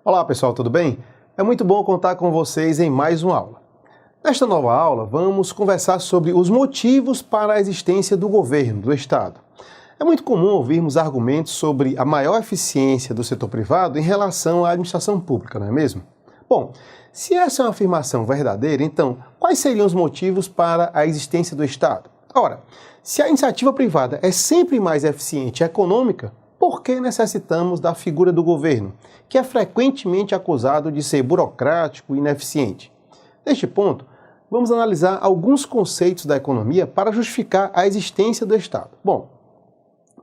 Olá pessoal, tudo bem? É muito bom contar com vocês em mais uma aula. Nesta nova aula, vamos conversar sobre os motivos para a existência do governo, do Estado. É muito comum ouvirmos argumentos sobre a maior eficiência do setor privado em relação à administração pública, não é mesmo? Bom, se essa é uma afirmação verdadeira, então, quais seriam os motivos para a existência do Estado? Ora, se a iniciativa privada é sempre mais eficiente e econômica, por que necessitamos da figura do governo, que é frequentemente acusado de ser burocrático e ineficiente? Neste ponto, vamos analisar alguns conceitos da economia para justificar a existência do Estado. Bom,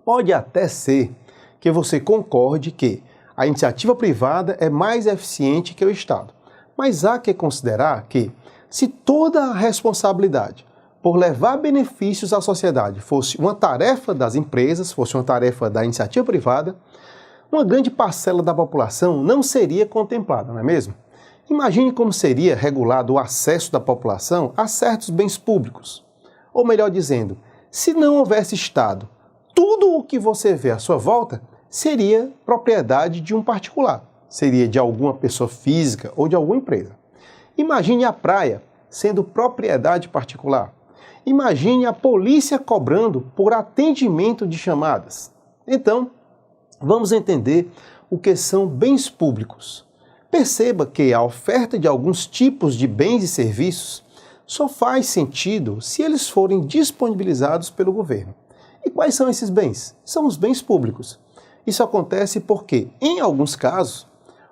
pode até ser que você concorde que a iniciativa privada é mais eficiente que o Estado, mas há que considerar que, se toda a responsabilidade por levar benefícios à sociedade fosse uma tarefa das empresas, fosse uma tarefa da iniciativa privada, uma grande parcela da população não seria contemplada, não é mesmo? Imagine como seria regulado o acesso da população a certos bens públicos. Ou melhor dizendo, se não houvesse Estado, tudo o que você vê à sua volta seria propriedade de um particular, seria de alguma pessoa física ou de alguma empresa. Imagine a praia sendo propriedade particular. Imagine a polícia cobrando por atendimento de chamadas. Então, vamos entender o que são bens públicos. Perceba que a oferta de alguns tipos de bens e serviços só faz sentido se eles forem disponibilizados pelo governo. E quais são esses bens? São os bens públicos. Isso acontece porque, em alguns casos,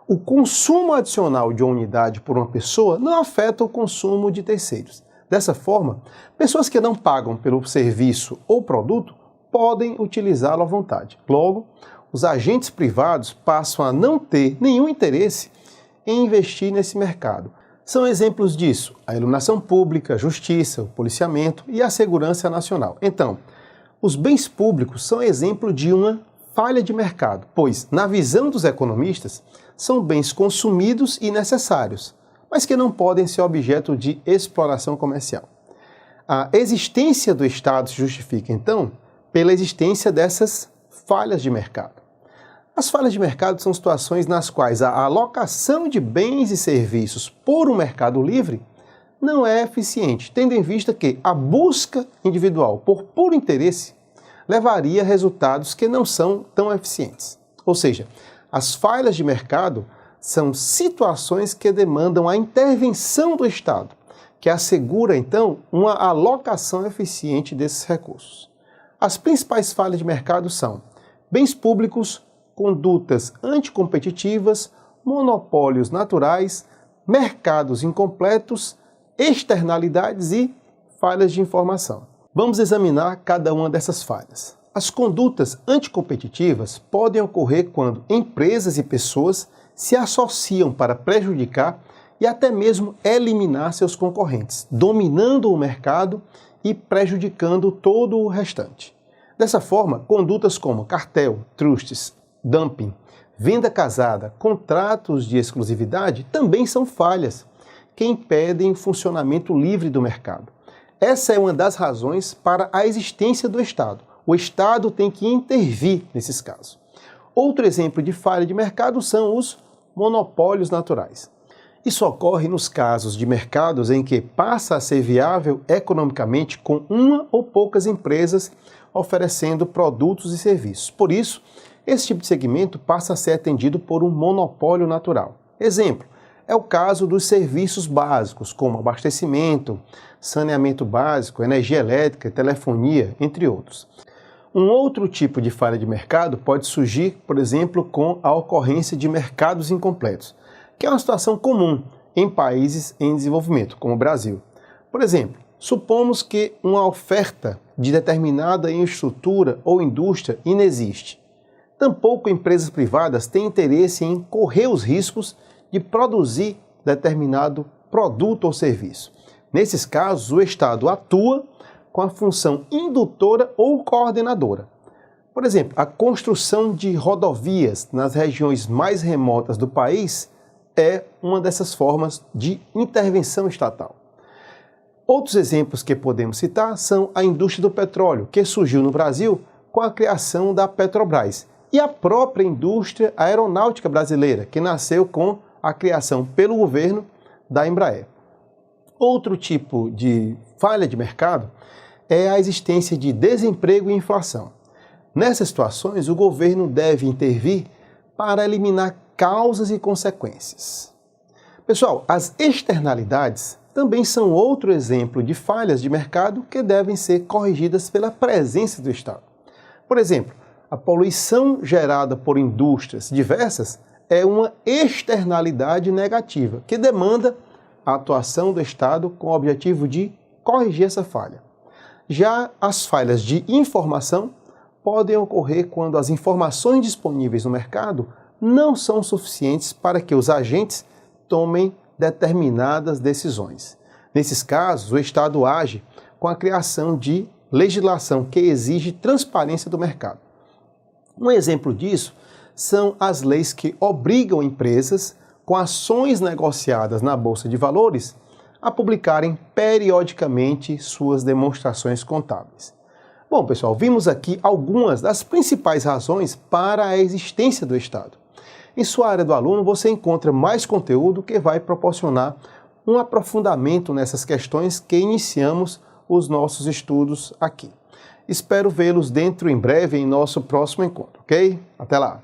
o consumo adicional de uma unidade por uma pessoa não afeta o consumo de terceiros. Dessa forma, pessoas que não pagam pelo serviço ou produto podem utilizá-lo à vontade. Logo, os agentes privados passam a não ter nenhum interesse em investir nesse mercado. São exemplos disso a iluminação pública, a justiça, o policiamento e a segurança nacional. Então, os bens públicos são exemplo de uma falha de mercado, pois, na visão dos economistas, são bens consumidos e necessários, mas que não podem ser objeto de exploração comercial. A existência do Estado se justifica, então, pela existência dessas falhas de mercado. As falhas de mercado são situações nas quais a alocação de bens e serviços por um mercado livre não é eficiente, tendo em vista que a busca individual por puro interesse levaria a resultados que não são tão eficientes. Ou seja, as falhas de mercado são situações que demandam a intervenção do Estado, que assegura, então, uma alocação eficiente desses recursos. As principais falhas de mercado são bens públicos, condutas anticompetitivas, monopólios naturais, mercados incompletos, externalidades e falhas de informação. Vamos examinar cada uma dessas falhas. As condutas anticompetitivas podem ocorrer quando empresas e pessoas se associam para prejudicar e até mesmo eliminar seus concorrentes, dominando o mercado e prejudicando todo o restante. Dessa forma, condutas como cartel, trustes, dumping, venda casada, contratos de exclusividade também são falhas que impedem o funcionamento livre do mercado. Essa é uma das razões para a existência do Estado. O Estado tem que intervir nesses casos. Outro exemplo de falha de mercado são os monopólios naturais. Isso ocorre nos casos de mercados em que passa a ser viável economicamente com uma ou poucas empresas oferecendo produtos e serviços. Por isso, esse tipo de segmento passa a ser atendido por um monopólio natural. Exemplo, é o caso dos serviços básicos, como abastecimento, saneamento básico, energia elétrica, telefonia, entre outros. Um outro tipo de falha de mercado pode surgir, por exemplo, com a ocorrência de mercados incompletos, que é uma situação comum em países em desenvolvimento, como o Brasil. Por exemplo, supomos que uma oferta de determinada infraestrutura ou indústria inexiste. Tampouco empresas privadas têm interesse em correr os riscos de produzir determinado produto ou serviço. Nesses casos, o Estado atua com a função indutora ou coordenadora. Por exemplo, a construção de rodovias nas regiões mais remotas do país é uma dessas formas de intervenção estatal. Outros exemplos que podemos citar são a indústria do petróleo, que surgiu no Brasil com a criação da Petrobras, e a própria indústria aeronáutica brasileira, que nasceu com a criação pelo governo da Embraer. Outro tipo de falha de mercado é a existência de desemprego e inflação. Nessas situações, o governo deve intervir para eliminar causas e consequências. Pessoal, as externalidades também são outro exemplo de falhas de mercado que devem ser corrigidas pela presença do Estado. Por exemplo, a poluição gerada por indústrias diversas é uma externalidade negativa que demanda a atuação do Estado com o objetivo de corrigir essa falha. Já as falhas de informação podem ocorrer quando as informações disponíveis no mercado não são suficientes para que os agentes tomem determinadas decisões. Nesses casos, o Estado age com a criação de legislação que exige transparência do mercado. Um exemplo disso são as leis que obrigam empresas com ações negociadas na Bolsa de Valores a publicarem periodicamente suas demonstrações contábeis. Bom, pessoal, vimos aqui algumas das principais razões para a existência do Estado. Em sua área do aluno, você encontra mais conteúdo que vai proporcionar um aprofundamento nessas questões que iniciamos os nossos estudos aqui. Espero vê-los dentro em breve em nosso próximo encontro, ok? Até lá!